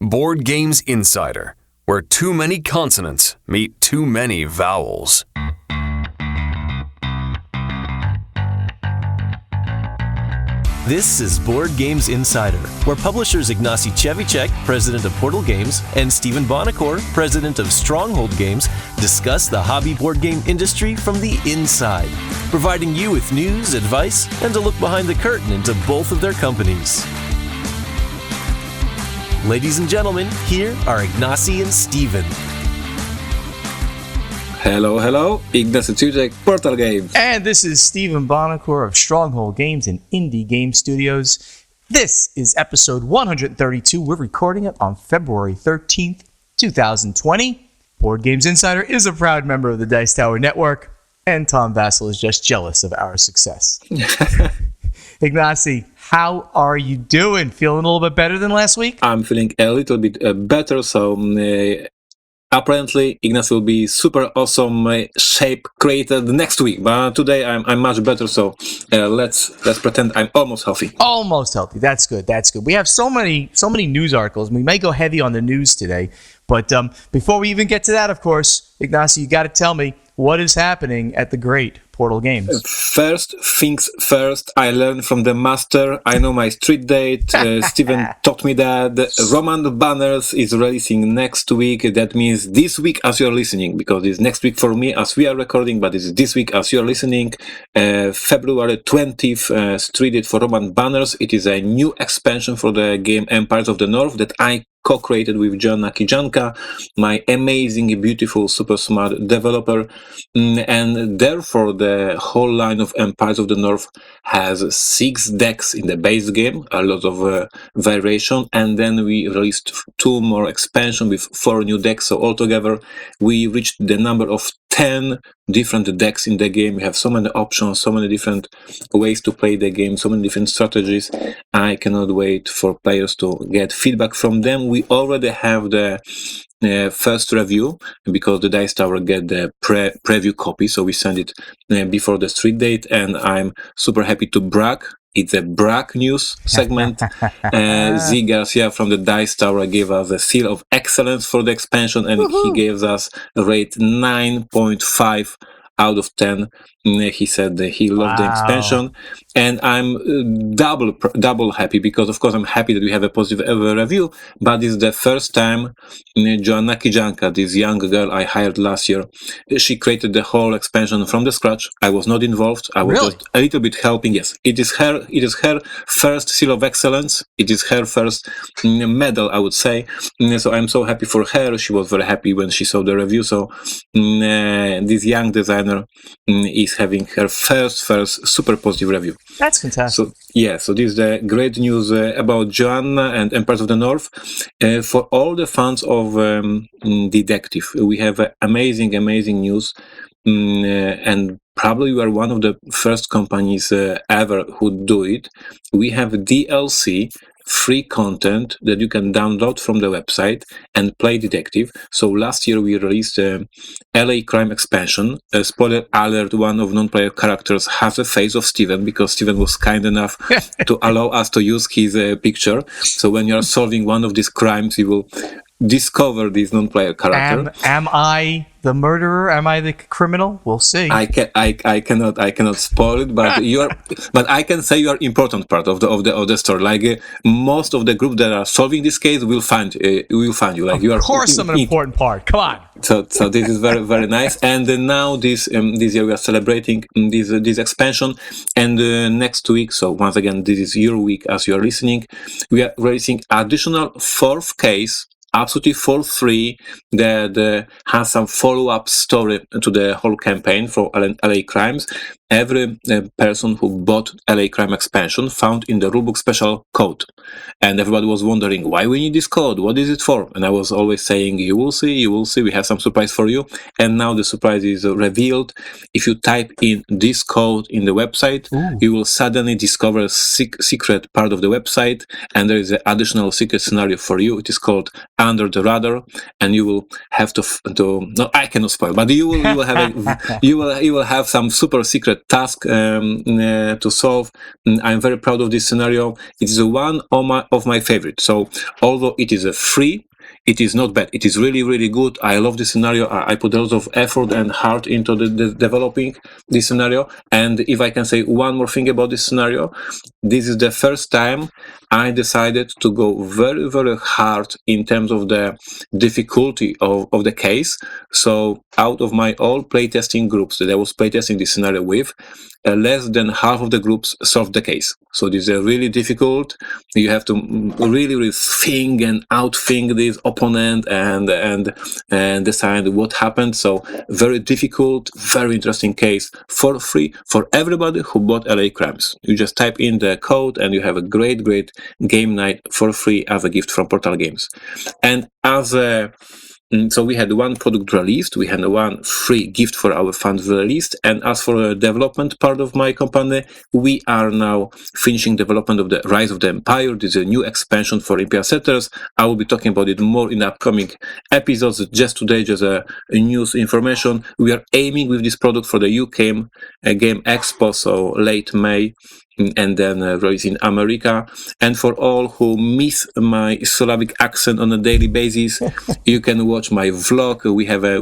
Board Games Insider, where too many consonants meet too many vowels. This is Board Games Insider, where publishers Ignacy Cevicek, president of Portal Games, and Stephen Bonacore, president of Stronghold Games, discuss the hobby board game industry from the inside, providing you with news, advice, and a look behind the curtain into both of their companies. Ladies and gentlemen, here are Ignacy and Stephen. Hello, Ignacy Cevicek, Portal Games. And this is Stephen Bonacore of Stronghold Games and Indie Game Studios. This is episode 132. We're recording it on February 13th, 2020. Board Games Insider is a proud member of the Dice Tower Network, and Tom Vassell is just jealous of our success. Ignacy, how are you doing? Feeling a little bit better than last week? I'm feeling a little bit better, so apparently Ignacy will be super awesome shape created next week. But today I'm much better, so let's pretend I'm almost healthy. Almost healthy. That's good. We have so many news articles. We may go heavy on the news today, but before we even get to that, of course, Ignacy, you got to tell me what is happening at the great Portal Games. First things first, I learned from the master. I know my street date. Steven taught me that Roman Banners is releasing next week. That means this week as you're listening, because it's next week for me as we are recording, but it's this week as you're listening. February 20th, street date for Roman Banners. It is a new expansion for the game Empires of the North that I co-created with John Nakijanka, my amazing, beautiful, super smart developer, and therefore the whole line of Empires of the North has 6 decks in the base game, a lot of variation, and then we released 2 more expansions with 4 new decks, so altogether we reached the number of 10 different decks in the game. We have so many options, so many different ways to play the game, so many different strategies. I cannot wait for players to get feedback from them. We already have the first review because the Dice Tower get the preview copy, so we send it before the street date, and I'm super happy to brag. It's a brag news segment. Z Garcia from the Dice Tower gave us a seal of excellence for the expansion, and he gave us a rate 9.5 out of 10. He said that he loved the expansion, and I'm double happy because, of course, I'm happy that we have a positive review, but it's the first time Joanna Kijanka, this young girl I hired last year, she created the whole expansion from the scratch. I was not involved. I was just a little bit helping. Yes, it is her first seal of excellence. It is her first medal, I would say. So I'm so happy for her. She was very happy when she saw the review. So this young designer is having her first super positive review. That's fantastic. So this is the great news about Joanna and Empires of the North. For all the fans of Detective, we have amazing news, and probably we are one of the first companies ever who do it. We have DLC, free content that you can download from the website and play Detective. So last year we released a LA Crime expansion. Spoiler alert, one of non-player characters has a face of Steven because Steven was kind enough to allow us to use his picture. So when you are solving one of these crimes, you will discover this non-player character. Am I the murderer? Am I the criminal? We'll see. I cannot spoil it, but but I can say you are important part of the story. Like most of the group that are solving this case will find you. Like you are. Of course, I'm an important part. Come on. So this is very nice. And now this year we are celebrating this expansion, and next week. So once again, this is your week as you are listening. We are releasing additional 4th case, absolutely for free, that has some follow-up story to the whole campaign for LA Crimes. Every person who bought LA Crime expansion found in the rulebook special code, and everybody was wondering why we need this code, what is it for? And I was always saying, you will see, we have some surprise for you. And now the surprise is revealed. If you type in this code in the website, you will suddenly discover a secret part of the website, and there is an additional secret scenario for you. It is called under the radar, and you will have to no, I cannot spoil, but you will have you will have some super secret task to solve. I'm very proud of this scenario. It is one of my favorites. So although it is a free, it is not bad. It is really, really good. I love this scenario. I put a lot of effort and heart into the developing this scenario. And if I can say one more thing about this scenario, this is the first time I decided to go very, very hard in terms of the difficulty of the case. So out of my all playtesting groups that I was playtesting this scenario with, less than half of the groups solved the case. So this is really difficult. You have to really, really think and outthink this opponent and decide what happened. So very difficult, very interesting case for free for everybody who bought LA Crimes. You just type in the code and you have a great, great game night for free as a gift from Portal Games. And so we had one product released, we had one free gift for our fans released, and as for the development part of my company, we are now finishing development of the Rise of the Empire. This is a new expansion for Imperial Settlers. I will be talking about it more in the upcoming episodes. Just today, just a news information. We are aiming with this product for the UK Game Expo, so late May, and then release in America. And for all who miss my Slavic accent on a daily basis, you can watch my vlog.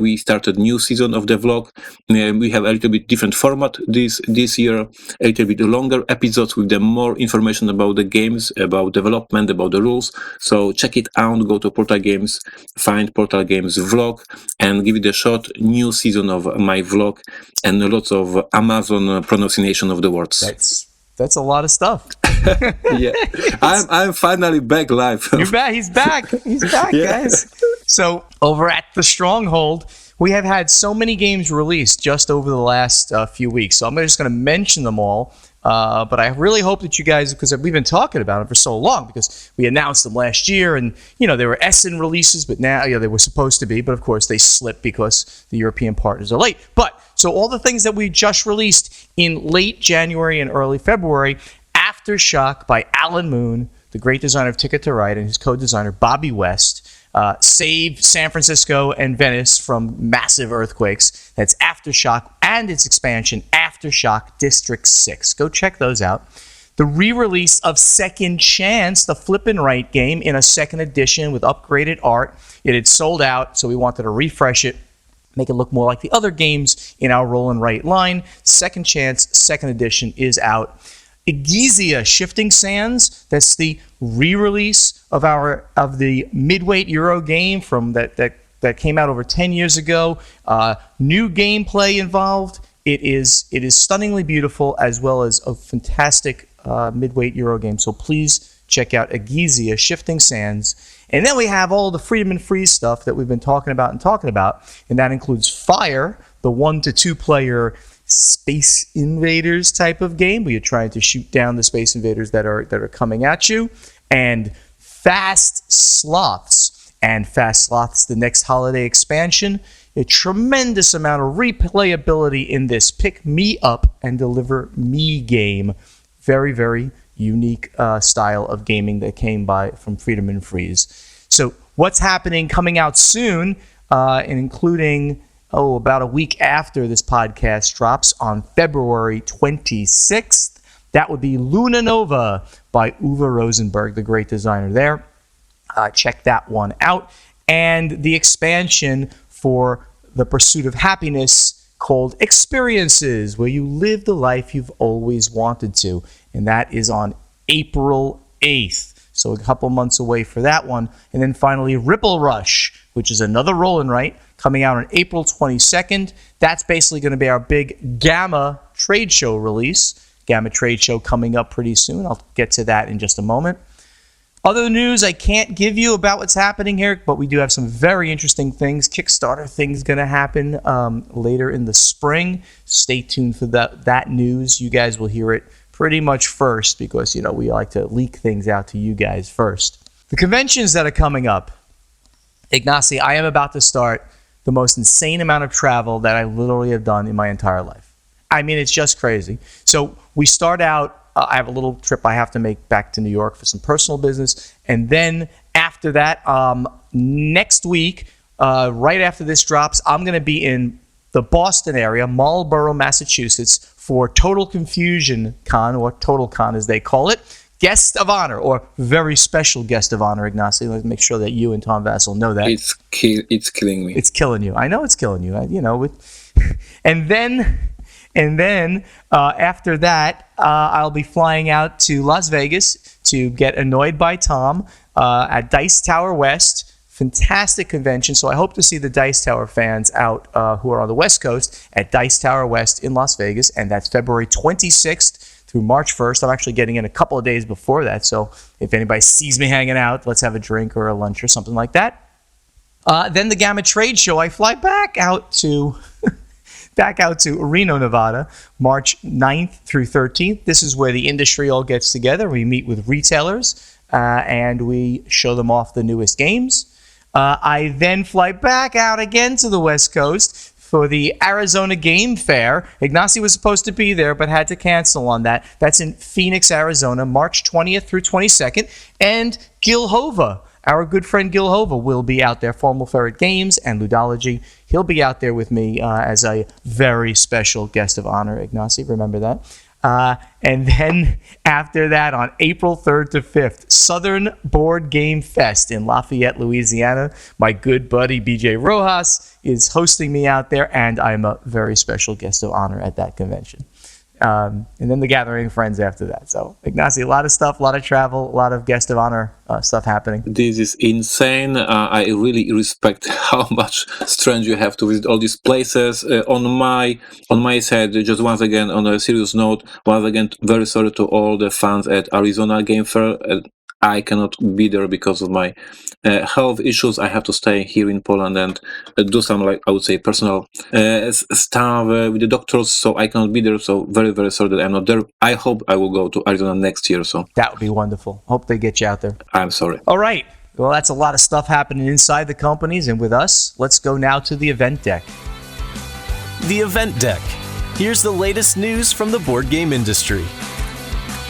We started new season of the vlog. We have a little bit different format this year, a little bit longer episodes with the more information about the games, about development, about the rules. So check it out. Go to Portal Games, find Portal Games vlog, and give it a shot. New season of my vlog, and lots of Amazon pronunciation of the words. That's a lot of stuff. Yeah, I'm finally back live. You're back. He's back. He's back, Yeah. guys. So over at the Stronghold, we have had so many games released just over the last few weeks. So I'm just going to mention them all. But I really hope that you guys, because we've been talking about them for so long, because we announced them last year, and they were Essen releases, but now they were supposed to be, but of course they slipped because the European partners are late. But so all the things that we just released in late January and early February, Aftershock by Alan Moon, the great designer of Ticket to Ride, and his co-designer Bobby West, saved San Francisco and Venice from massive earthquakes. That's Aftershock and its expansion, Aftershock District 6. Go check those out. The re-release of Second Chance, the flip and write game, in a second edition with upgraded art. It had sold out, so we wanted to refresh it, make it look more like the other games in our roll and write line. Second Chance, second edition is out. Egizia Shifting Sands, that's the re-release of the midweight Euro game from that came out over 10 years ago. New gameplay involved. It is stunningly beautiful, as well as a fantastic midweight Euro game. So please check out Egizia Shifting Sands. And then we have all the Freedom and Freeze stuff that we've been talking about, and that includes Fire, the 1 to 2 player Space Invaders type of game where you're trying to shoot down the Space Invaders that are coming at you, and Fast Sloths. And Fast Sloths, the next holiday expansion, a tremendous amount of replayability in this pick me up and deliver me game. Very, very unique style of gaming that came from Freedom and Freeze. So what's happening coming out soon, and including about a week after this podcast drops on February 26th. That would be Luna Nova by Uwe Rosenberg, the great designer there. Check that one out. And the expansion for The Pursuit of Happiness called Experiences, where you live the life you've always wanted to. And that is on April 8th. So a couple months away for that one. And then finally, Ripple Rush, which is another roll and write, coming out on April 22nd. That's basically going to be our big Gamma trade show release. Gamma trade show coming up pretty soon. I'll get to that in just a moment. Other news I can't give you about what's happening here, but we do have some very interesting things. Kickstarter things going to happen later in the spring. Stay tuned for that news. You guys will hear it pretty much first because, we like to leak things out to you guys first. The conventions that are coming up. Ignacy, I am about to start the most insane amount of travel that I literally have done in my entire life. I mean, it's just crazy. So we start out, I have a little trip I have to make back to New York for some personal business. And then after that, next week, right after this drops, I'm going to be in the Boston area, Marlborough, Massachusetts, for Total Confusion Con, or Total Con as they call it. Guest of honor, or very special guest of honor, Ignacy. Let's make sure that you and Tom Vassell know that. It's killing me. It's killing you. I know it's killing you. And then after that, I'll be flying out to Las Vegas to get annoyed by Tom at Dice Tower West. Fantastic convention. So I hope to see the Dice Tower fans out who are on the West Coast at Dice Tower West in Las Vegas, and that's February 26th through March 1st. I'm actually getting in a couple of days before that, so if anybody sees me hanging out, let's have a drink or a lunch or something like that. Then the Gamma Trade Show, I fly back out to Reno, Nevada, March 9th through 13th. This is where the industry all gets together. We meet with retailers and we show them off the newest games. I then fly back out again to the West Coast for the Arizona Game Fair. Ignacy was supposed to be there, but had to cancel on that. That's in Phoenix, Arizona, March 20th through 22nd. And Gil Hova, our good friend Gil Hova, will be out there, Formal Ferret Games and Ludology. He'll be out there with me as a very special guest of honor, Ignacy. Remember that? And then after that, on April 3rd to 5th, Southern Board Game Fest in Lafayette, Louisiana. My good buddy BJ Rojas is hosting me out there, and I'm a very special guest of honor at that convention. And then the Gathering of Friends after that. So, Ignacy, a lot of stuff, a lot of travel, a lot of guest of honor stuff happening. This is insane. I really respect how much strength you have to visit all these places. On my side, just once again, on a serious note, once again, very sorry to all the fans at Arizona Game Fair. I cannot be there because of my health issues. I have to stay here in Poland and do some, like I would say, personal stuff with the doctors, so I cannot be there. So very, very sorry that I'm not there. I hope I will go to Arizona next year. So that would be wonderful. Hope they get you out there. I'm sorry. All right. Well, that's a lot of stuff happening inside the companies and with us. Let's go now to the event deck. The event deck. Here's the latest news from the board game industry.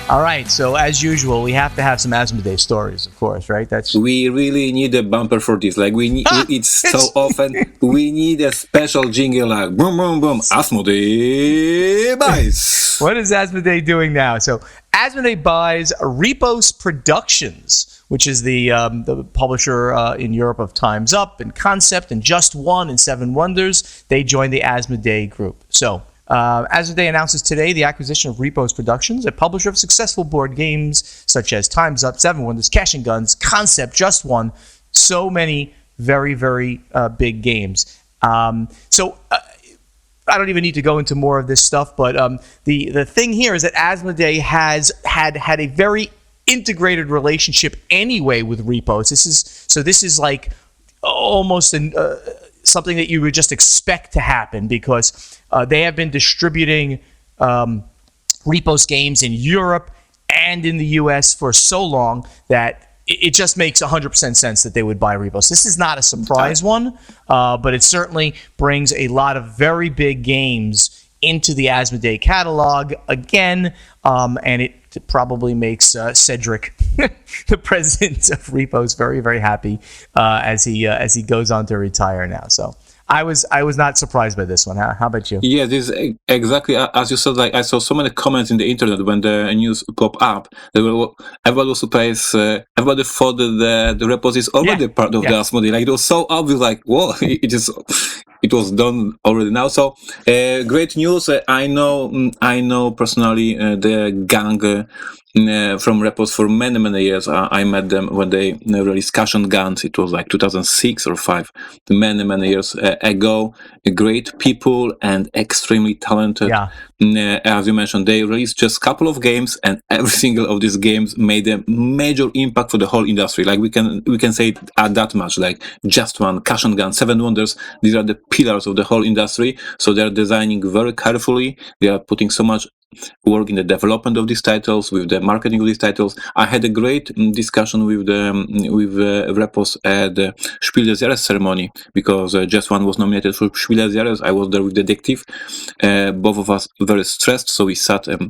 All right, so as usual, we have to have some Asmodee stories, of course, right? We really need a bumper for this. Like it's so often we need a special jingle, like boom, boom, boom. Asmodee buys. What is Asmodee doing now? So Asmodee buys Repos Productions, which is the publisher in Europe of Time's Up and Concept and Just One and Seven Wonders. They joined the Asmodee group. So Asmodee announces today the acquisition of Repos Productions, a publisher of successful board games such as Time's Up, Seven Wonders, Cash and Guns, Concept, Just One. So many very, very big games. So I don't even need to go into more of this stuff, but the thing here is that Asmodee has had a very integrated relationship anyway with Repos. This is like almost something that you would just expect to happen because they have been distributing Repos games in Europe and in the US for so long that it just makes 100% sense that they would buy Repos. This is not a surprise one, but it certainly brings a lot of very big games into the Asmodee catalog again, and it probably makes Cedric, the president of Repos, very, very happy as he goes on to retire now. So I was not surprised by this one. How about you? Yeah, this is exactly as you said. Like I saw so many comments in the internet when the news popped up. Everybody was surprised. Everybody thought that the Repos is already part of the Asmodee. Like it was so obvious. Like whoa, it was done already now. So great news. I know personally the gang from Repos for many years. I met them when they released Cash and Guns. It was like 2006 or 5, many years ago. Great people and extremely talented. Yeah. As you mentioned, they released just a couple of games, and every single of these games made a major impact for the whole industry. Like we can say it at that much. Like Just One, Cash and Guns, Seven Wonders. These are the pillars of the whole industry. So they're designing very carefully. They are putting so much work in the development of these titles, with the marketing of these titles. I had a great discussion with Repos at the Spiel des Jahres ceremony because Just One was nominated for Spiel des Jahres. I was there with Detective. Both of us very stressed, so we sat at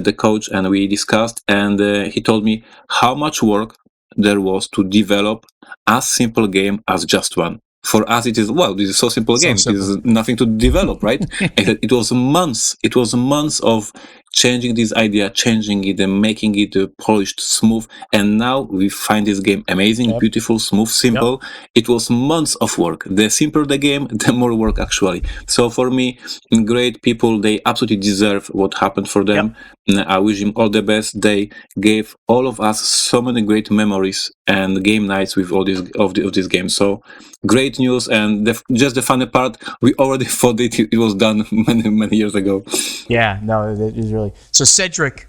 the couch and we discussed. And he told me how much work there was to develop as simple game as Just One. For us, it is, well, this is so simple game. simple. This is nothing to develop, right? It was months. It was months of changing this idea, changing it, and making it polished, smooth. And now we find this game amazing, beautiful, smooth, simple. It was months of work. The simpler the game, the more work actually. So for me, great people, they absolutely deserve what happened for them. I wish them all the best. They gave all of us so many great memories and game nights with all these of this game. So great news, and just the funny part, we already thought it was done many years ago. Yeah, no, it is really. So Cedric,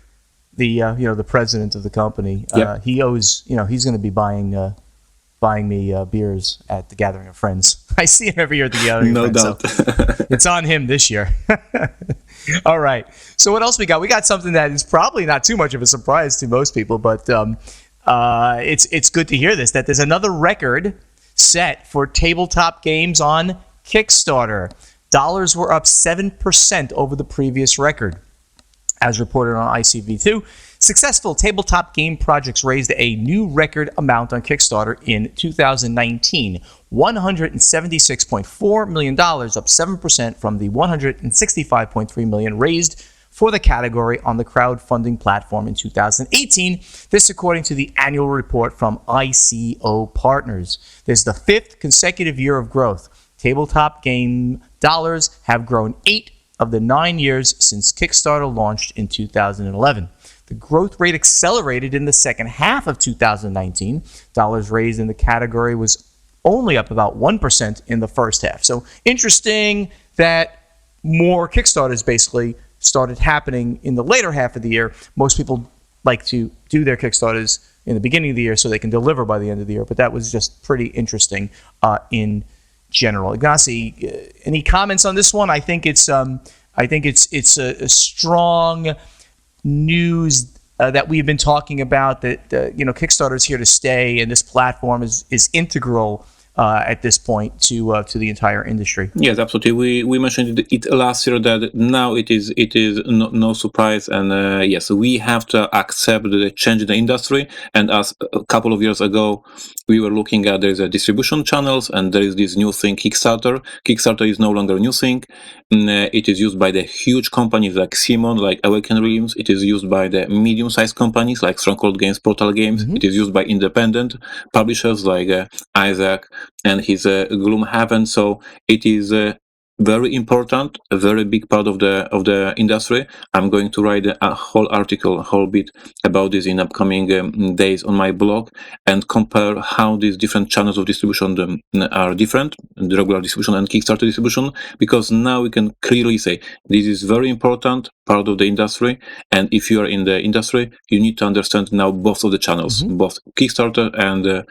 the the president of the company, he owes, he's going to be buying me beers at the Gathering of Friends. I see him every year at the Gathering of Friends. No doubt. So it's on him this year. All right. So what else we got? We got something that is probably not too much of a surprise to most people, but it's good to hear this, that there's another record set for tabletop games on Kickstarter. Dollars were up 7% over the previous record. As reported on ICV2, successful tabletop game projects raised a new record amount on Kickstarter in 2019, $176.4 million, up 7% from the $165.3 million raised for the category on the crowdfunding platform in 2018. This according to the annual report from ICO Partners. This is the fifth consecutive year of growth. Tabletop game dollars have grown 8 of the 9 years since Kickstarter launched in 2011. The growth rate accelerated in the second half of 2019. Dollars raised in the category was only up about 1% in the first half. So interesting that more Kickstarters basically started happening in the later half of the year. Most people like to do their Kickstarters in the beginning of the year so they can deliver by the end of the year, but that was just pretty interesting in general. Ignacy, any comments on this one? I think it's a strong news that we've been talking about, that Kickstarter's here to stay, and this platform is integral at this point to the entire industry. Yes, absolutely. We mentioned it last year that now it is no surprise, and yes, we have to accept the change in the industry. And as a couple of years ago, we were looking at there's a distribution channels, and there is this new thing, Kickstarter. Kickstarter is no longer a new thing. It is used by the huge companies like Simon, like Awaken Realms. It is used by the medium-sized companies like Stronghold Games, Portal Games. Mm-hmm. It is used by independent publishers like Isaac and his Gloomhaven. So it is very important, a very big part of the industry. I'm going to write a whole article, a whole bit about this in upcoming days on my blog, and compare how these different channels of distribution are different, the regular distribution and Kickstarter distribution, because now we can clearly say this is very important part of the industry, and if you are in the industry, you need to understand now both of the channels, mm-hmm. both Kickstarter and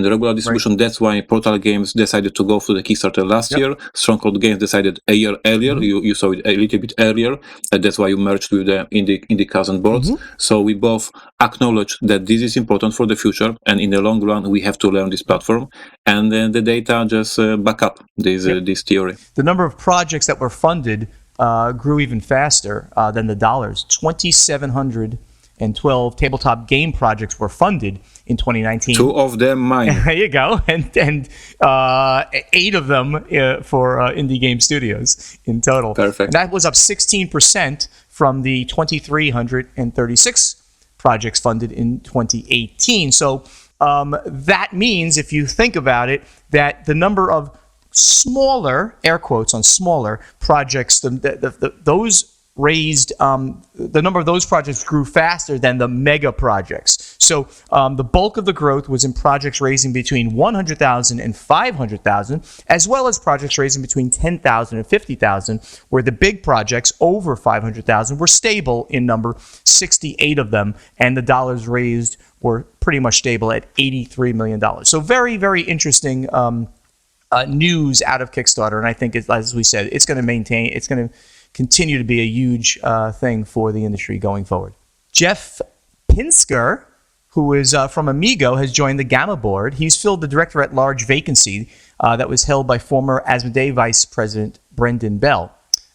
regular distribution. Right. That's why Portal Games decided to go for the Kickstarter last year. Stronghold Games decided a year earlier. Mm-hmm. You saw it a little bit earlier. That's why you merged with the Indie Cousin boards. Mm-hmm. So we both acknowledge that this is important for the future, and in the long run, we have to learn this platform. And then the data just back up this theory. The number of projects that were funded grew even faster than the dollars. 2,712 tabletop game projects were funded in 2019. 2 of them mine. There you go. And 8 of them for indie game studios in total. Perfect. And that was up 16% from the 2,336 projects funded in 2018. So that means, if you think about it, that the number of smaller, air quotes on smaller projects, those raised, the number of those projects grew faster than the mega projects. So the bulk of the growth was in projects raising between $100,000 and $500,000, as well as projects raising between $10,000 and $50,000, where the big projects over $500,000 were stable in number, 68 of them, and the dollars raised were pretty much stable at $83 million. So very, very interesting news out of Kickstarter, and I think, as we said, it's going to continue to be a huge thing for the industry going forward. Jeff Pinsker, who is from Amigo, has joined the Gamma board. He's filled the director-at-large vacancy that was held by former Asmodee Vice President Brendan Bell.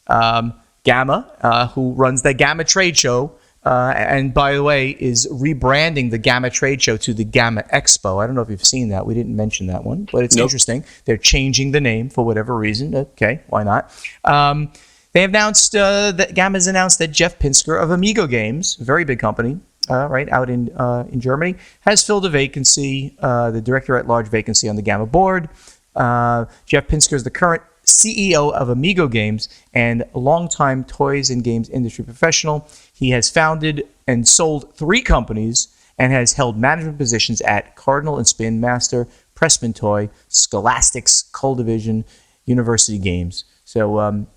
Gamma, who runs the Gamma trade show and by the way, is rebranding the GAMA trade show to the GAMA Expo. I don't know if you've seen that. We didn't mention that one, but it's interesting. They're changing the name for whatever reason. Okay, why not? They announced that GAMA's announced that Jeff Pinsker of Amigo Games, a very big company, right out in Germany, has filled a vacancy, the director-at-large vacancy on the GAMA board. Jeff Pinsker is the current CEO of Amigo Games and a longtime toys and games industry professional. He has founded and sold 3 companies and has held management positions at Cardinal and Spin Master, Pressman Toy, Scholastics, Cull Division, University Games. So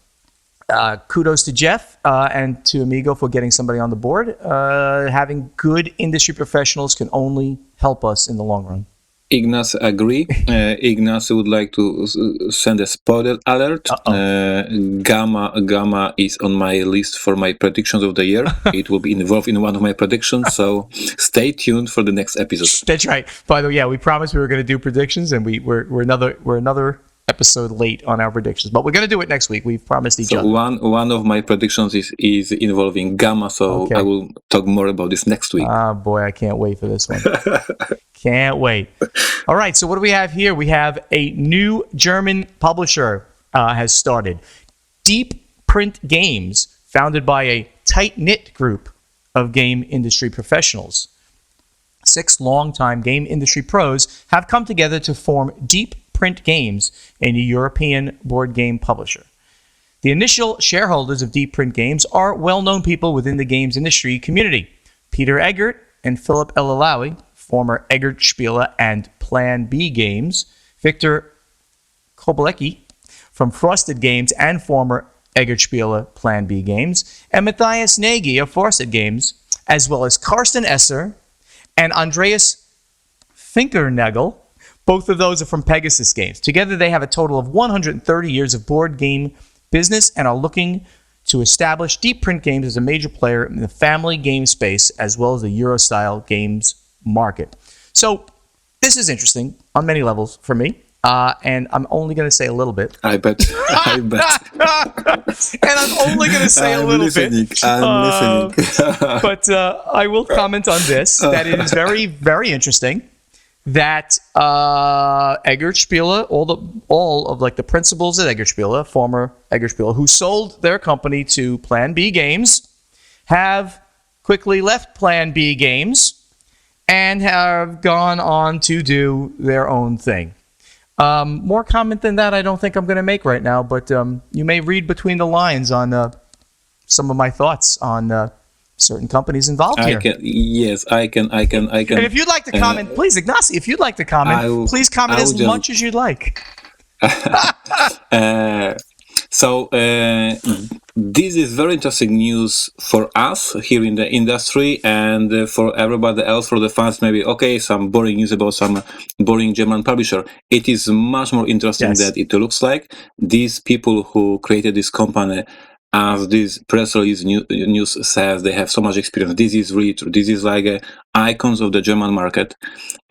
kudos to Jeff and to Amigo for getting somebody on the board. Having good industry professionals can only help us in the long run. Ignace agree. Ignace would like to send a spoiler alert. Gamma is on my list for my predictions of the year. It will be involved in one of my predictions, so stay tuned for the next episode. That's right. By the way, we promised we were going to do predictions, and we're another episode late on our predictions, but we're going to do it next week. We've promised each other. One of my predictions is involving Gamma, so I will talk more about this next week. Oh boy, I can't wait for this one. Can't wait. All right, so what do we have here? We have a new German publisher has started. Deep Print Games, founded by a tight-knit group of game industry professionals. 6 longtime game industry pros have come together to form Deep Print Games, a European board game publisher. The initial shareholders of Deep Print Games are well-known people within the games industry community. Peter Eggert and Philip Elalawi, former Eggert Spiele and Plan B Games, Victor Kobelecki from Frosted Games and former Eggert Spiele Plan B Games, and Matthias Nagy of Frosted Games, as well as Carsten Esser and Andreas Finkernagel. Both of those are from Pegasus Games. Together, they have a total of 130 years of board game business and are looking to establish Deep Print Games as a major player in the family game space as well as the Euro-style games market. So this is interesting on many levels for me, and I'm only going to say a little bit. I bet. And I'm only going to say a little bit. I'm listening. But I will comment on this, that it is very, very interesting that Eggert Spiele, all of like the principals at Eggert Spiele, former Eggert Spiele, who sold their company to Plan B Games, have quickly left Plan B Games and have gone on to do their own thing. More comment than that I don't think I'm going to make right now, but you may read between the lines on some of my thoughts on certain companies involved here. I can. And if you'd like to comment, please, Ignacy, if you'd like to comment, please comment as much as you'd like. So this is very interesting news for us here in the industry and for everybody else, for the fans, maybe, okay, some boring news about some boring German publisher. It is much more interesting than it looks like. These people who created this company, as this press release news says, they have so much experience. This is really true. This is like icons of the German market.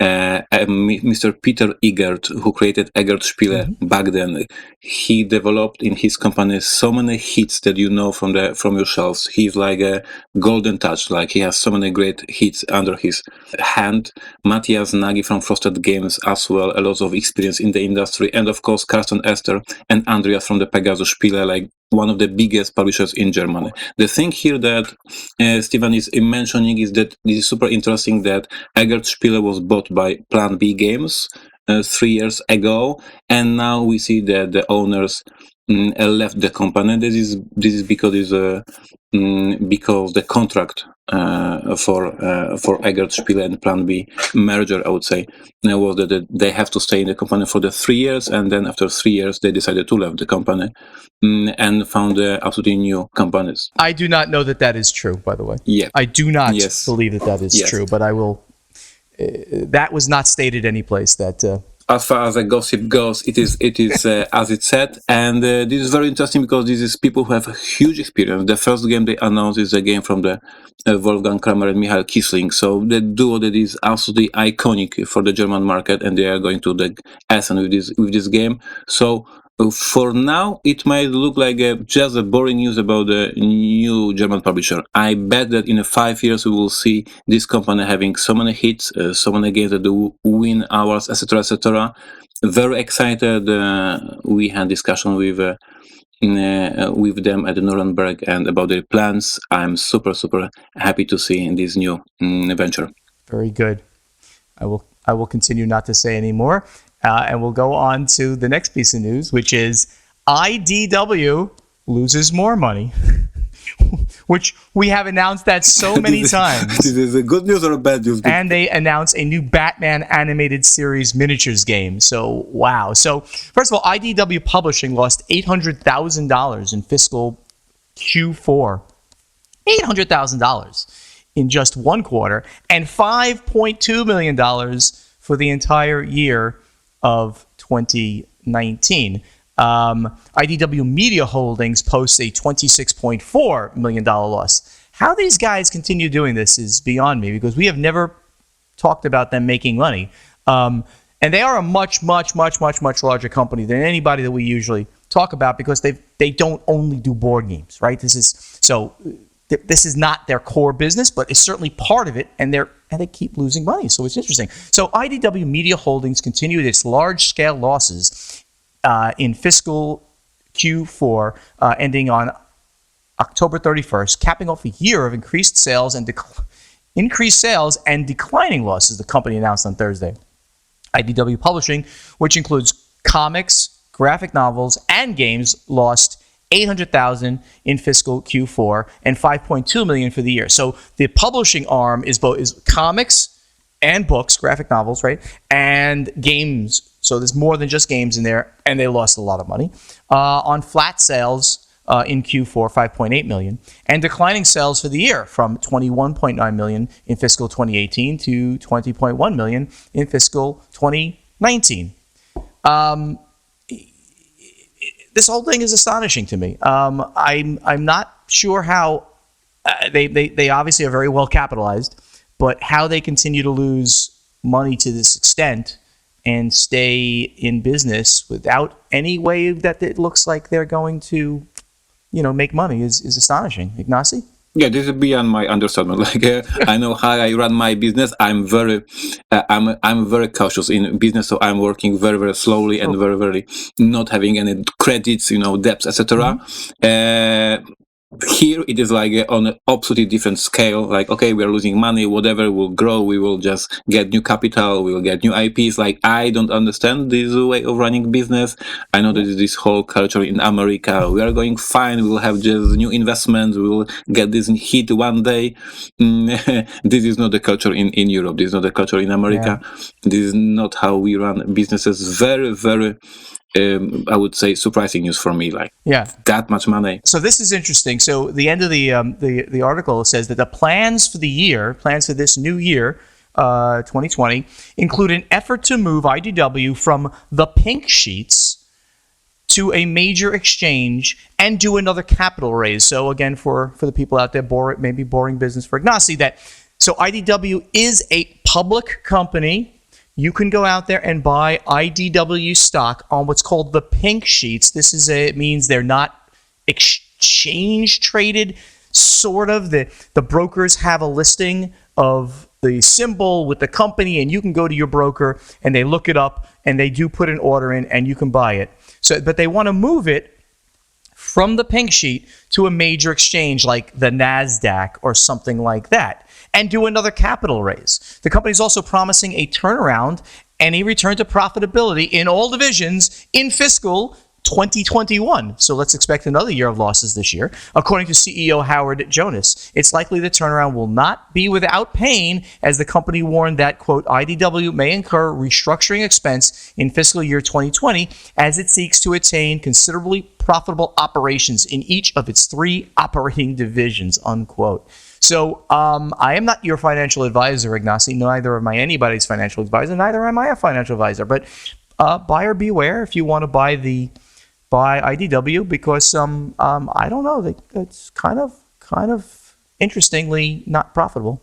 Mr. Peter Eggert, who created Eggert Spiele back then, he developed in his company so many hits that you know from your shelves. He's like a golden touch. Like he has so many great hits under his hand. Matthias Nagy from Frosted Games as well, a lot of experience in the industry, and of course Carsten Esser and Andreas from the Pegasus Spiele, like one of the biggest publishers in Germany. The thing here that Stephen is mentioning is that this is super interesting that Eggert Spiele was bought by Plan B Games 3 years ago, and now we see that the owners left the company. This is because the contract for Eggert Spiele and Plan B merger, I would say, was that they have to stay in the company for the 3 years, and then after 3 years they decided to leave the company and found absolutely new companies. I do not know that is true, by the way. Yeah, I do not believe that is true, but I will. That was not stated anyplace. That as far as the gossip goes, it is as it said, and this is very interesting because this is people who have a huge experience. The first game they announced is a game from the Wolfgang Kramer and Michael Kiesling, so the duo that is absolutely iconic for the German market, and they are going to the Essen with this game. So For now, it might look like just a boring news about a new German publisher. I bet that in 5 years we will see this company having so many hits, so many games that do win awards, etc., etc. Very excited. We had discussion with them at Nuremberg and about their plans. I'm super happy to see in this new venture. Very good. I will continue not to say any more, and we'll go on to the next piece of news, which is IDW loses more money, which we have announced that so many times. This is a good news or a bad news? And they announced a new Batman animated series miniatures game. So, wow. So, first of all, IDW Publishing lost $800,000 in fiscal Q4. $800,000 in just one quarter, and $5.2 million for the entire year of 2019. IDW Media Holdings posts a $26.4 million loss. How these guys continue doing this is beyond me, because we have never talked about them making money. And they are a much larger company than anybody that we usually talk about, because they don't only do board games, right? This is not their core business, but it's certainly part of it, and they keep losing money. So it's interesting. So IDW Media Holdings continued its large-scale losses in fiscal Q4, ending on October 31st, capping off a year of increased sales and declining losses, the company announced on Thursday. IDW Publishing, which includes comics, graphic novels, and games, lost $800,000 in fiscal Q4 and $5.2 million for the year. So the publishing arm is comics and books, graphic novels, right, and games. So there's more than just games in there, and they lost a lot of money on flat sales in Q4, $5.8 million, and declining sales for the year from $21.9 million in fiscal 2018 to $20.1 million in fiscal 2019. This whole thing is astonishing to me. I'm not sure how they obviously are very well capitalized, but how they continue to lose money to this extent and stay in business without any way that it looks like they're going to, make money is astonishing. Ignacy? Yeah, this is beyond my understanding. I know how I run my business. I'm very cautious in business, so I'm working very slowly and very not having any credits, debts, etc. Here it is on an absolutely different scale. Okay, we are losing money, whatever will grow, we will just get new capital, we will get new IPs. I don't understand this way of running business. I know there is this whole culture in America. We are going fine, we will have just new investments, we will get this hit one day. This is not the culture in Europe. This is not the culture in America. Yeah. This is not how we run businesses. Very I would say surprising news for me. That much money. So this is interesting. So the end of the article says that the plans for this new year, 2020, include an effort to move IDW from the pink sheets to a major exchange and do another capital raise. So again, for the people out there, maybe boring business for Ignacy, so IDW is a public company. You can go out there and buy IDW stock on what's called the pink sheets. It means they're not exchange traded, sort of. The brokers have a listing of the symbol with the company, and you can go to your broker and they look it up and they do put an order in and you can buy it. But they want to move it from the pink sheet to a major exchange like the NASDAQ or something like that, and do another capital raise. The company is also promising a turnaround and a return to profitability in all divisions in fiscal 2021. So let's expect another year of losses this year. According to CEO Howard Jonas, it's likely the turnaround will not be without pain, as the company warned that, quote, IDW may incur restructuring expense in fiscal year 2020 as it seeks to attain considerably profitable operations in each of its 3 operating divisions, unquote. So I am not your financial advisor, Ignacy. Neither am I anybody's financial advisor. Neither am I a financial advisor. But buyer beware if you want to buy IDW, because I don't know, it's kind of interestingly not profitable.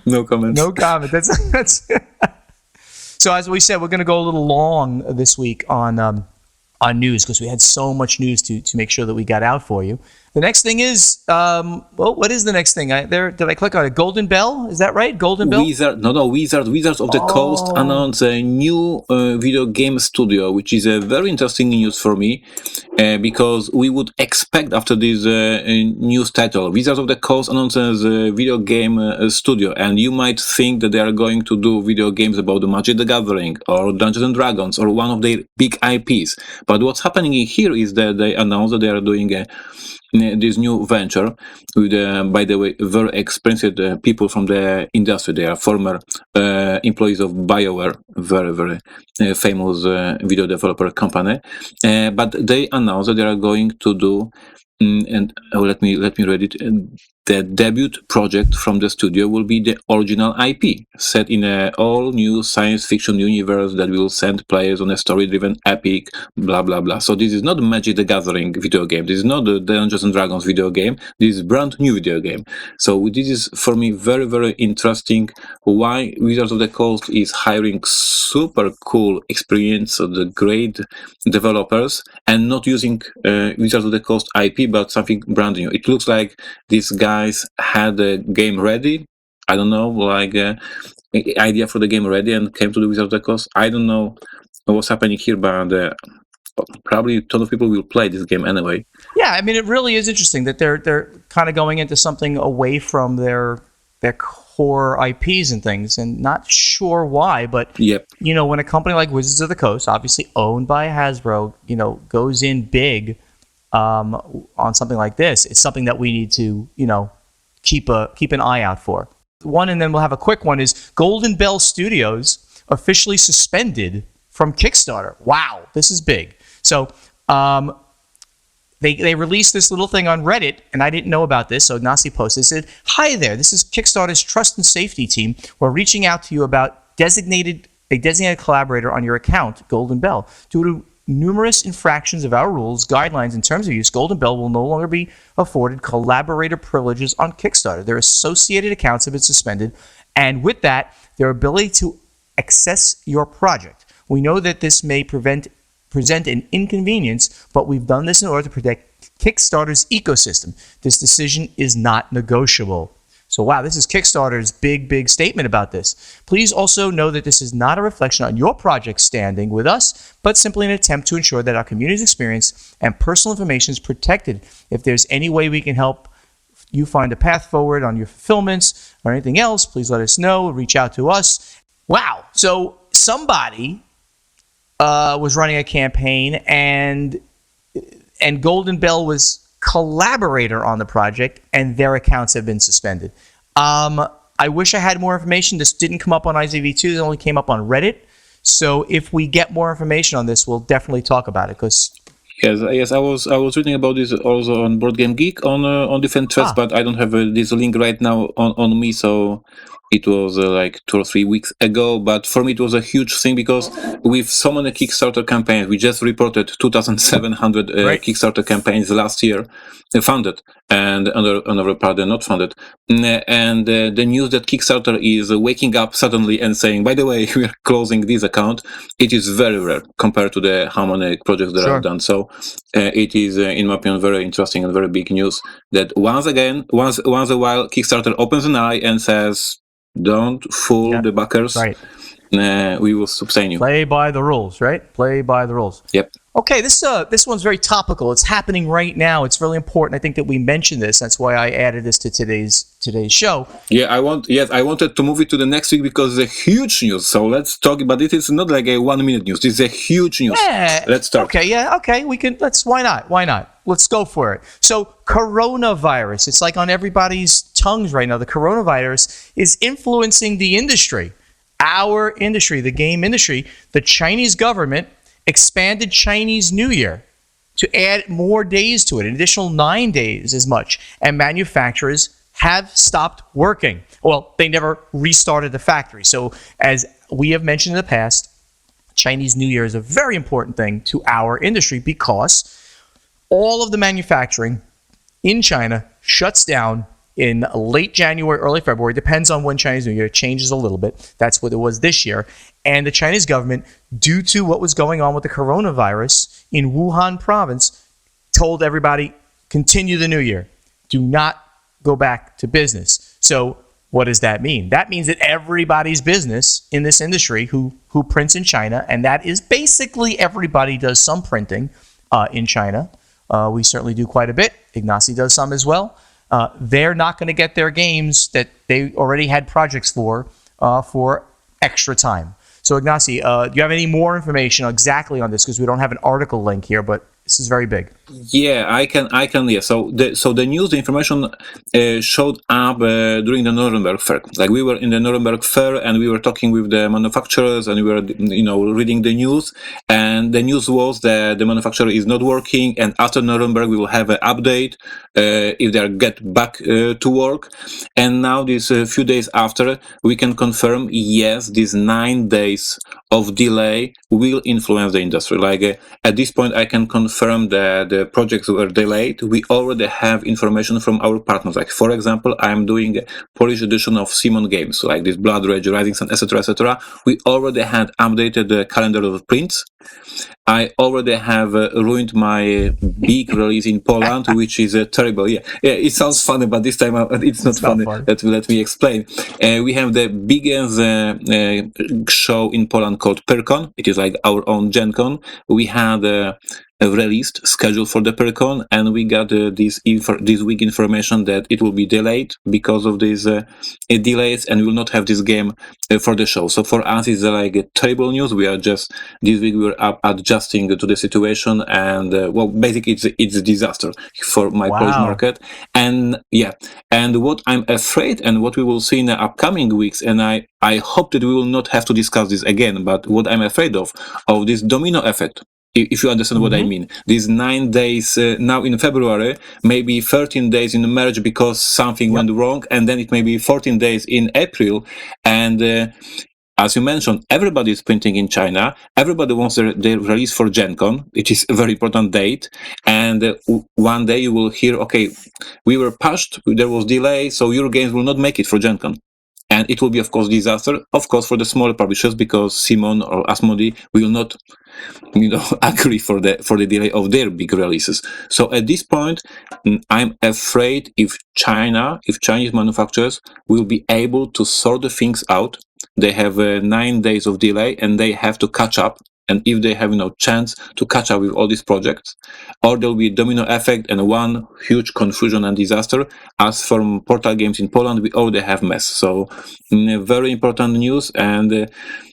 No comment. No comment. That's So as we said, we're going to go a little long this week on news because we had so much news to make sure that we got out for you. The next thing is, what is the next thing? Did I click on it? Golden Bell? Is that right? Golden Bell? Wizards of the Coast announced a new video game studio, which is a very interesting news for me, because we would expect after this news title, Wizards of the Coast announces a video game studio, and you might think that they are going to do video games about the Magic the Gathering or Dungeons and Dragons or one of their big IPs. But what's happening here is that they announced that they are doing this new venture with, by the way, very experienced people from the industry. They are former employees of BioWare, very famous video developer company. But they announced that they are going to do, let me read it. The debut project from the studio will be the original IP, set in an all-new science fiction universe that will send players on a story-driven epic, blah, blah, blah. So this is not Magic the Gathering video game. This is not the Dungeons & Dragons video game. This is a brand new video game. So this is, for me, very interesting why Wizards of the Coast is hiring super cool experience of the great developers and not using Wizards of the Coast IP, but something brand new. It looks like these guys had a game ready. I don't know, like idea for the game ready and came to the Wizards of the Coast. I don't know what's happening here, but probably a ton of people will play this game anyway. Yeah, I mean, it really is interesting that they're kind of going into something away from their core IPs and things, and not sure why, but yep. When a company like Wizards of the Coast, obviously owned by Hasbro, goes in big on something like this, it's something that we need to, keep an eye out for. One, and then we'll have a quick one, is Golden Bell Studios officially suspended from Kickstarter. Wow, this is big. So they released this little thing on Reddit, and I didn't know about this, so Ignacy posted, said, "Hi there, this is Kickstarter's trust and safety team. We're reaching out to you about a designated collaborator on your account, Golden Bell. Due to numerous infractions of our rules, guidelines, and terms of use, Golden Bell will no longer be afforded collaborator privileges on Kickstarter. Their associated accounts have been suspended, and with that, their ability to access your project. We know that this may present an inconvenience, but we've done this in order to protect Kickstarter's ecosystem. This decision is not negotiable." So wow, this is Kickstarter's big statement about this. Please also know that this is not a reflection on your project's standing with us, but simply an attempt to ensure that our community's experience and personal information is protected. If there's any way we can help you find a path forward on your fulfillments or anything else, please let us know. Reach out to us. Wow. So somebody was running a campaign, and Golden Bell was collaborator on the project, and their accounts have been suspended. I wish I had more information. This didn't come up on IZV2. It only came up on Reddit. So if we get more information on this, we'll definitely talk about it. Yes, I was reading about this also on Board Game Geek on different threads, but I don't have this link right now on me, so it was like 2 or 3 weeks ago. But for me, it was a huge thing because with so many Kickstarter campaigns, we just reported 2,700 Kickstarter campaigns last year funded, and another part are not funded. And the news that Kickstarter is waking up suddenly and saying, by the way, we are closing this account, it is very rare compared to the how many projects that are done. So it is, in my opinion, very interesting and very big news that once a while Kickstarter opens an eye and says, don't fool the backers. Right. We will sustain you. Play by the rules, right? Play by the rules. Yep. Okay, this one's very topical. It's happening right now. It's really important. I think that we mentioned this. That's why I added this to today's show. Yeah, I wanted to move it to the next week because it's a huge news. So let's talk. But it is not like a 1-minute news. This is a huge news. Yeah. Let's start. Okay. We can. Why not? Let's go for it. So coronavirus. It's like on everybody's tongues right now. The coronavirus is influencing the industry. Our industry, the game industry. The Chinese government expanded Chinese New Year to add more days to it, an additional 9 days as much, and manufacturers have stopped working. Well, they never restarted the factory. So as we have mentioned in the past, Chinese New Year is a very important thing to our industry because all of the manufacturing in China shuts down in late January, early February, depends on when Chinese New Year, it changes a little bit. That's what it was this year. And the Chinese government, due to what was going on with the coronavirus in Wuhan province, told everybody, continue the new year. Do not go back to business. So what does that mean? That means that everybody's business in this industry who prints in China, and that is basically everybody does some printing in China. We certainly do quite a bit. Ignacy does some as well. They're not going to get their games that they already had projects for extra time. So Ignacy, do you have any more information exactly on this? Because we don't have an article link here, but this is very big. Yeah, I can. Yeah. So the news, the information showed up during the Nuremberg Fair. Like we were in the Nuremberg Fair and we were talking with the manufacturers and we were, reading the news. And the news was that the manufacturer is not working. And after Nuremberg, we will have an update if they get back to work. And now, this few days after, we can confirm, yes, these 9 days of delay will influence the industry. Like at this point, I can confirm that the projects were delayed. We already have information from our partners. Like, for example, I'm doing a Polish edition of Simon games, like this Blood Rage, Rising Sun, etc., etc. We already had updated the calendar of prints. I already have ruined my big release in Poland, which is terrible. Yeah, it sounds funny, but this time it's not funny. Let me explain. We have the biggest show in Poland called PERCON. It is like our own Gen Con. We had a released schedule for the PERCON, and we got this week information that it will be delayed because of these delays, and we will not have this game for the show. So for us, it's like a terrible news. We are just this week we were adjusting to the situation, and basically it's a disaster for my Polish market. And and what I'm afraid, and what we will see in the upcoming weeks, and I hope that we will not have to discuss this again. But what I'm afraid of this domino effect. If you understand what I mean, these 9 days now in February, maybe 13 days in March because something went wrong, and then it may be 14 days in April. And as you mentioned, everybody is printing in China. Everybody wants their release for Gen Con. It is a very important date. And one day you will hear, okay, we were pushed, there was delay, so your games will not make it for Gen Con. And it will be, of course, disaster, of course, for the smaller publishers, because Simon or Asmodee will not, agree for the delay of their big releases. So at this point, I'm afraid if Chinese manufacturers will be able to sort the things out. They have 9 days of delay, and they have to catch up. And if they have no chance to catch up with all these projects, or there will be a domino effect and one huge confusion and disaster. As from Portal Games in Poland, we already have mess. So very important news, and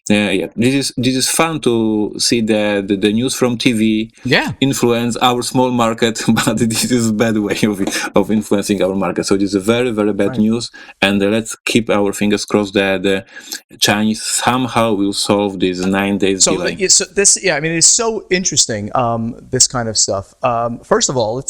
this is fun to see the news from TV influence our small market, but this is a bad way of influencing our market. So this is a very, very bad news, and let's keep our fingers crossed that the Chinese somehow will solve this 9 days delay. It's so interesting, this kind of stuff. First of all,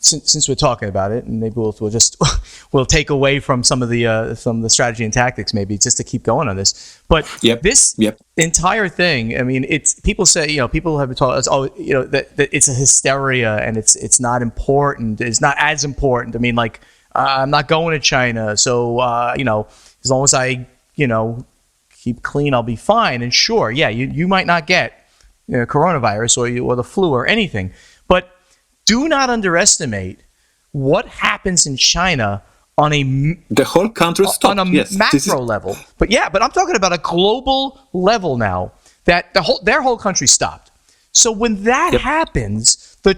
since we're talking about it, and maybe we'll take away from some of the strategy and tactics, maybe, just to keep going on this. But this entire thing, I mean, it's people say, people have been told us, that it's a hysteria and it's not important. It's not as important. I mean, like, I'm not going to China, so as long as I keep clean, I'll be fine. And sure, you might not get coronavirus or the flu or anything, but do not underestimate what happens in China on the whole country stopped. On a macro level. But I'm talking about a global level now, that their whole country stopped. So when that happens, the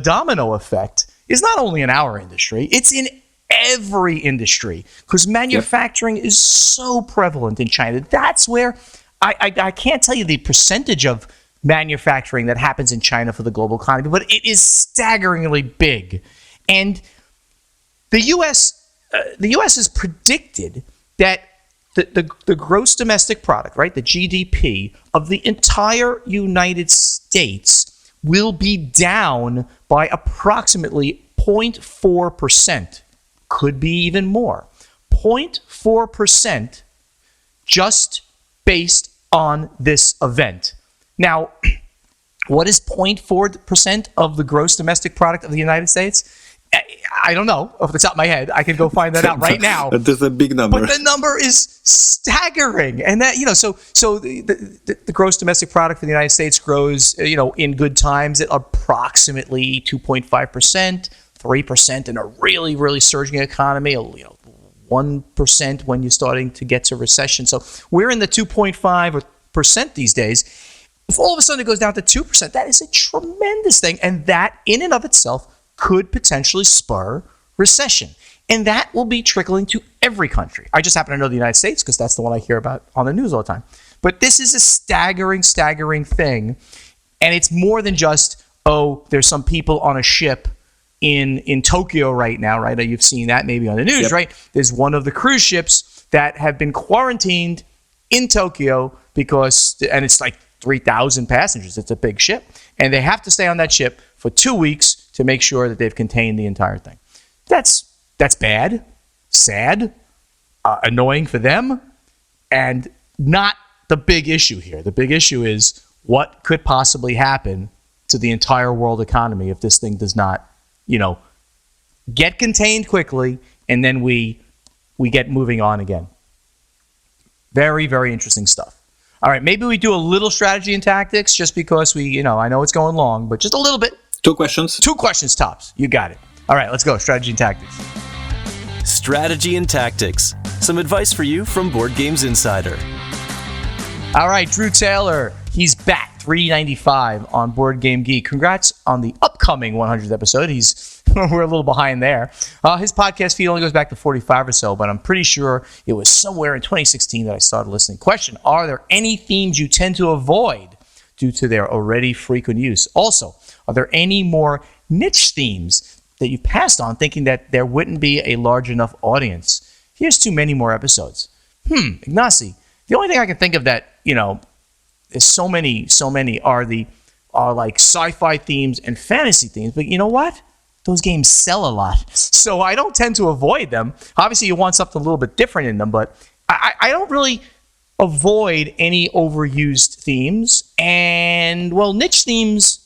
domino effect is not only in our industry, it's in every industry, because manufacturing is so prevalent in China. That's where I can't tell you the percentage of manufacturing that happens in China for the global economy, but it is staggeringly big. And the U.S. has predicted that the gross domestic product, right, the GDP of the entire United States will be down by approximately 0.4%. Could be even more. 0.4% just based on this event. Now, what is 0.4% of the gross domestic product of the United States? I don't know off the top of my head. I could go find that out right now. But there's a big number. But the number is staggering, and that so the gross domestic product for the United States grows, in good times at approximately 2.5%, 3% in a really, really surging economy. 1% when you're starting to get to recession. So we're in the 2.5% these days. If all of a sudden it goes down to 2%, that is a tremendous thing, and that in and of itself could potentially spur recession. And that will be trickling to every country. I just happen to know the United States because that's the one I hear about on the news all the time. But this is a staggering thing. And it's more than just, there's some people on a ship in Tokyo right now, right? You've seen that maybe on the news, Yep. right? There's one of the cruise ships that have been quarantined in Tokyo and it's like 3,000 passengers. It's a big ship. And they have to stay on that ship for 2 weeks to make sure that they've contained the entire thing. That's bad, sad, annoying for them, and not the big issue here. The big issue is what could possibly happen to the entire world economy if this thing does not, get contained quickly, and then we get moving on again. Very, very interesting stuff. All right, maybe we do a little strategy and tactics just because I know it's going long, but just a little bit. 2 questions. 2 questions tops. You got it. All right, let's go. Strategy and tactics. Strategy and tactics. Some advice for you from Board Games Insider. All right, Drew Taylor. He's back. 395 on Board Game Geek. Congrats on the upcoming 100th episode. We're a little behind there. His podcast feed only goes back to 45 or so, but I'm pretty sure it was somewhere in 2016 that I started listening. Question: are there any themes you tend to avoid due to their already frequent use? Also, are there any more niche themes that you passed on thinking that there wouldn't be a large enough audience? Here's too many more episodes. Ignacy, the only thing I can think of that, there's so many are like sci-fi themes and fantasy themes, but you know what? Those games sell a lot. So I don't tend to avoid them. Obviously, you want something a little bit different in them, but I don't really avoid any overused themes. And, niche themes,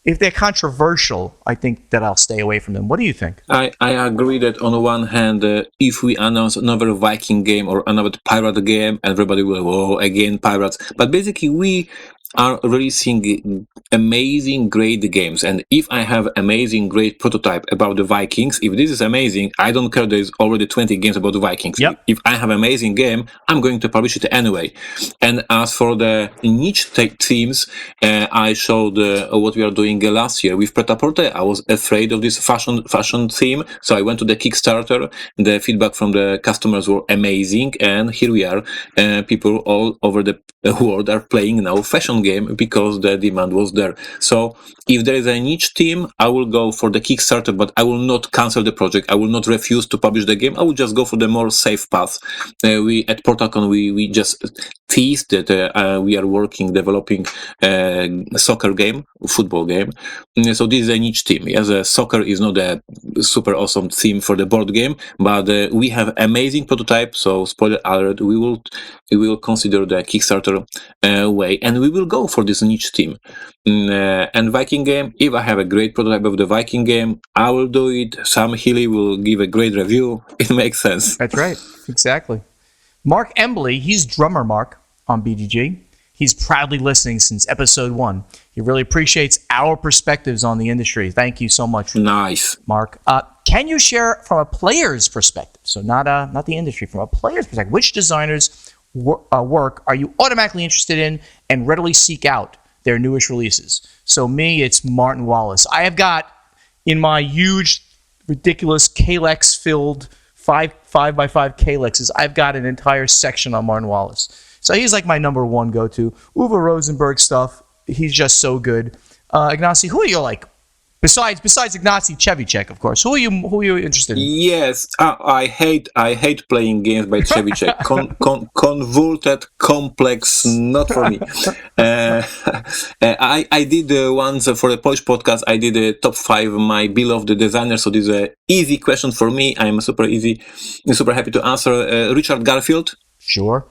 if they're controversial, I think that I'll stay away from them. What do you think? I agree that on one hand, if we announce another Viking game or another pirate game, everybody will, again, pirates. But basically, we are releasing amazing, great games. And if I have amazing, great prototype about the Vikings, if this is amazing, I don't care there's already 20 games about the Vikings. Yep. If I have amazing game, I'm going to publish it anyway. And as for the niche themes, I showed what we are doing last year with Pret-a-Porter. I was afraid of this fashion theme, so I went to the Kickstarter. The feedback from the customers were amazing, and here we are. People all over the world are playing now fashion game because the demand was there. So if there is a niche theme, I will go for the Kickstarter, but I will not cancel the project. I will not refuse to publish the game. I will just go for the more safe path. We at PortalCon, we just teased that we are developing a soccer game, football game. So this is a niche theme. Yes, soccer is not a super awesome theme for the board game, but we have amazing prototype. So spoiler alert, we will consider the Kickstarter way, and we will go for this niche theme. And Viking game, if I have a great prototype of the Viking game, I will do it. Sam Healy will give a great review. It makes sense. That's right. Exactly. Mark Embley, he's drummer Mark on BGG. He's proudly listening since episode 1. He really appreciates our perspectives on the industry. Thank you so much, Nice. Mark. Can you share from a player's perspective, so not the industry, from a player's perspective, which designers' work are you automatically interested in and readily seek out their newest releases? So me, it's Martin Wallace. I have got in my huge, ridiculous Kalex-filled 5x5 Kalexes, I've got an entire section on Martin Wallace. So he's like my number one go-to. Uwe Rosenberg stuff, he's just so good. Ignacy, who are you like? Besides Ignacy Chevicek, of course. Who are you interested in? Yes, I hate playing games by Chevicek. Convoluted, complex, not for me. I did once for the Polish podcast. I did a top 5 my beloved designers. So this is an easy question for me. I'm super happy to answer. Richard Garfield. Sure.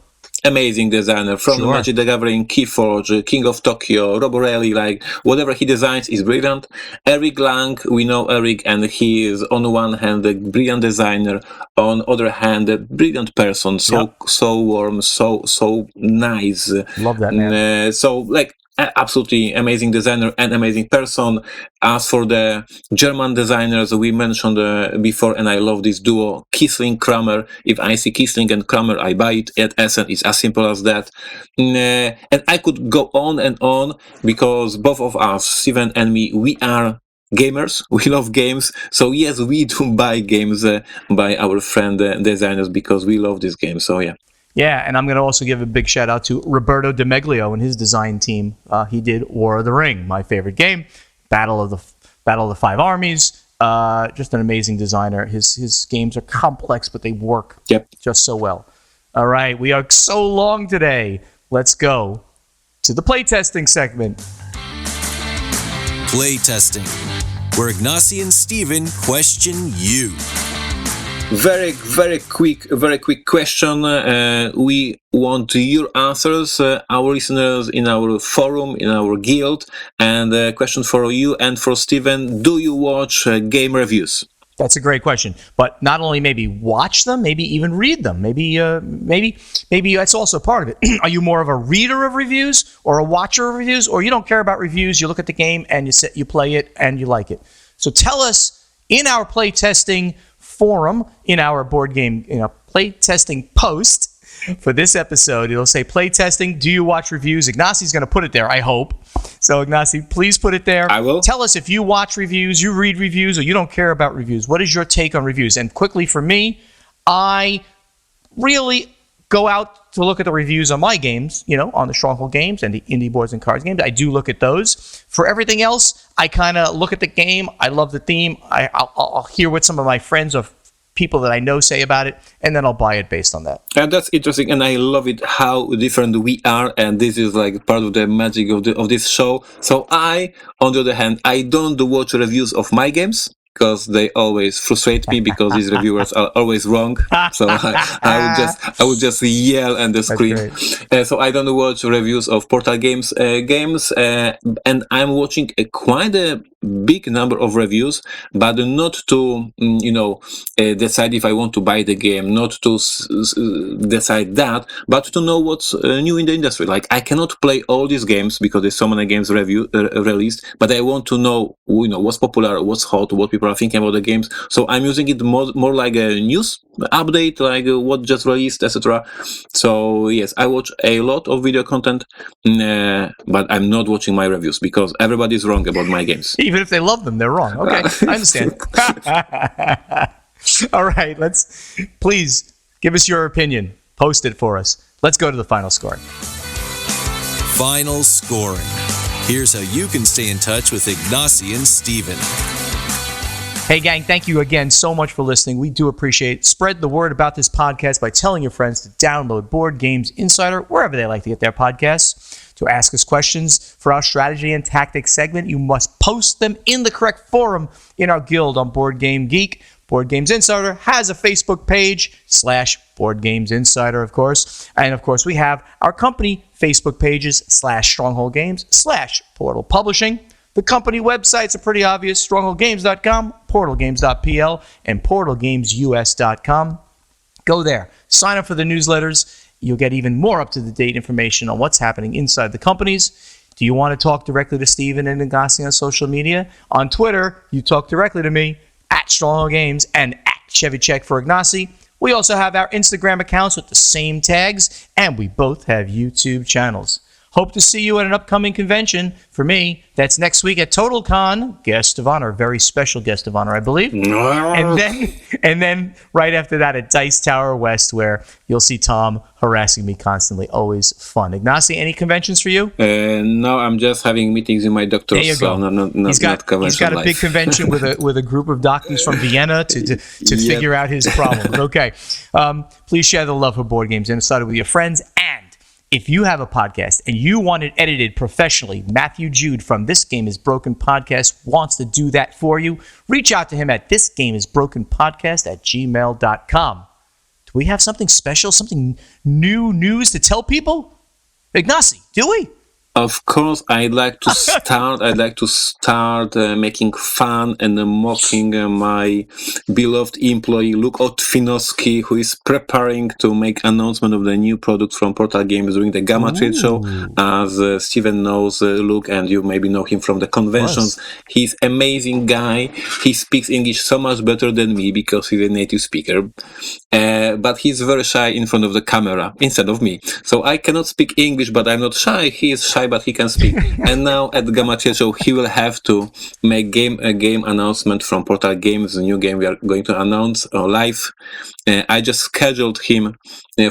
amazing designer from Sure. Magic the Gathering, Keyforge, King of Tokyo, Rob O'Reilly, like whatever he designs is brilliant. Eric Lang, we know Eric, and he is on one hand a brilliant designer, on other hand a brilliant person, so warm, so nice. Love that man. So like absolutely amazing designer and amazing person. As for the German designers we mentioned before, and I love this duo, Kiesling, Kramer. If I see Kiesling and Kramer, I buy it at Essen. It's as simple as that. And I could go on and on, because both of us, Steven and me, we are gamers. We love games. So yes, we do buy games by our friend designers, because we love this game. So yeah. Yeah, and I'm going to also give a big shout out to Roberto Demeglio and his design team. He did War of the Ring, my favorite game, Battle of the Five Armies. Just an amazing designer. His games are complex, but they work just so well. All right, we are so long today. Let's go to the playtesting segment. Playtesting, where Ignacy and Steven question you. Very quick question. We want your answers, our listeners in our forum, in our guild. And a question for you and for Steven: do you watch game reviews? That's a great question. But not only maybe watch them, maybe even read them. Maybe that's also part of it. Are you more of a reader of reviews or a watcher of reviews, or you don't care about reviews? You look at the game and you play it and you like it. So tell us in our playtesting forum, in our board game, playtesting post for this episode. It'll say playtesting. Do you watch reviews? Ignacy's going to put it there, I hope. So Ignacy, please put it there. I will. Tell us if you watch reviews, you read reviews, or you don't care about reviews. What is your take on reviews? And quickly for me, I really go out to look at the reviews on my games, on the Stronghold games and the Indie Boards and Cards games. I do look at those. For everything else, I kind of look at the game. I love the theme. I'll hear what some of my friends or people that I know say about it, and then I'll buy it based on that. And that's interesting, and I love it how different we are, and this is like part of the magic of this show. So I, on the other hand, I don't watch reviews of my games, because they always frustrate me, because these reviewers are always wrong. So I would just yell and scream. So I don't watch reviews of Portal Games and I'm watching quite a big number of reviews, but not to decide if I want to buy the game, not to decide that, but to know what's new in the industry. Like, I cannot play all these games because there's so many games released, but I want to know what's popular, what's hot, what people are thinking about the games. So I'm using it more like a news update, like what just released, etc. So yes, I watch a lot of video content, but I'm not watching my reviews, because everybody's wrong about my games. Even if they love them, they're wrong. Okay, I understand. All right, please give us your opinion. Post it for us. Let's go to the final score. Final scoring. Here's how you can stay in touch with Ignacy and Steven. Hey, gang, thank you again so much for listening. We do appreciate it. Spread the word about this podcast by telling your friends to download Board Games Insider wherever they like to get their podcasts. To ask us questions for our strategy and tactics segment, you must post them in the correct forum in our guild on Board Game Geek. Board Games Insider has a Facebook page / Board Games Insider, of course. And, of course, we have our company Facebook pages / Stronghold Games / Portal Publishing. The company websites are pretty obvious: strongholdgames.com, portalgames.pl, and portalgamesus.com. Go there. Sign up for the newsletters. You'll get even more up-to-the-date information on what's happening inside the companies. Do you want to talk directly to Steven and Ignacy on social media? On Twitter, you talk directly to me, at Stronghold Games and at ChevyCheck for Ignacy. We also have our Instagram accounts with the same tags, and we both have YouTube channels. Hope to see you at an upcoming convention. For me, that's next week at TotalCon. Guest of honor, very special guest of honor, I believe. And then right after that at Dice Tower West, where you'll see Tom harassing me constantly. Always fun. Ignacy, any conventions for you? No, I'm just having meetings with my doctors. There you go. So He's got a big convention with a group of doctors from Vienna to figure out his problems. Okay. Please share the love for Board Games Insider with your friends. And if you have a podcast and you want it edited professionally, Matthew Jude from This Game Is Broken Podcast wants to do that for you. Reach out to him at thisgameisbrokenpodcast@gmail.com. Do we have something special, something new news to tell people? Ignacy, do we? Of course, I'd like to start making fun and mocking my beloved employee Luke Otfinowski, who is preparing to make announcement of the new product from Portal Games during the Gamma Trade Show. As Steven knows Luke, and you maybe know him from the conventions. He's amazing guy. He speaks English so much better than me because he's a native speaker. But he's very shy in front of the camera instead of me. So I cannot speak English, but I'm not shy. He is shy, but he can speak. And now at the Gamma Trade Show, he will have to make a game announcement from Portal Games, the new game we are going to announce live. I just scheduled him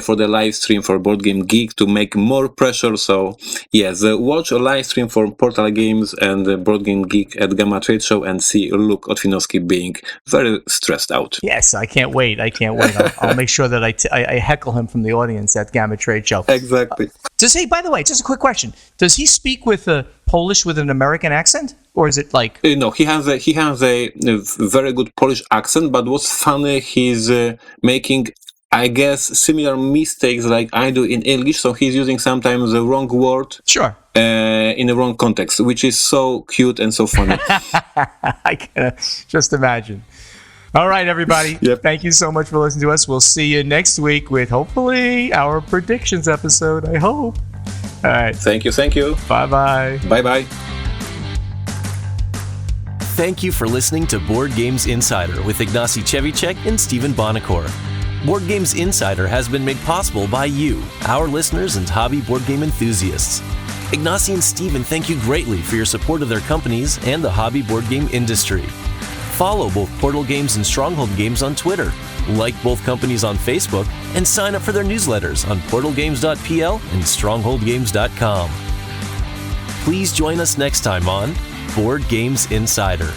for the live stream for Board Game Geek to make more pressure. So yes, watch a live stream for Portal Games and Board Game Geek at Gamma Trade Show and see Luke Otfinowski being very stressed out. Yes, I can't wait. I'll make sure that I heckle him from the audience at Gamma Trade Show. Exactly. By the way, just a quick question. Does he speak with Polish with an American accent? Or is it like... No, he has a very good Polish accent, but what's funny, he's making, I guess, similar mistakes like I do in English, so he's using sometimes the wrong word. Sure. In the wrong context, which is so cute and so funny. I can just imagine. All right, everybody. Yep. Thank you so much for listening to us. We'll see you next week with, hopefully, our predictions episode. I hope. All right. Thank you. Bye-bye. Bye-bye. Thank you for listening to Board Games Insider with Ignacy Cevicek and Steven Bonacore. Board Games Insider has been made possible by you, our listeners and hobby board game enthusiasts. Ignacy and Steven thank you greatly for your support of their companies and the hobby board game industry. Follow both Portal Games and Stronghold Games on Twitter, like both companies on Facebook, and sign up for their newsletters on portalgames.pl and strongholdgames.com. Please join us next time on Board Games Insider.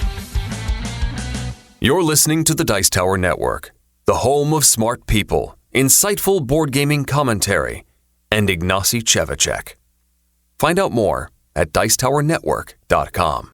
You're listening to the Dice Tower Network, the home of smart people, insightful board gaming commentary, and Ignacy Cevicek. Find out more at dicetowernetwork.com.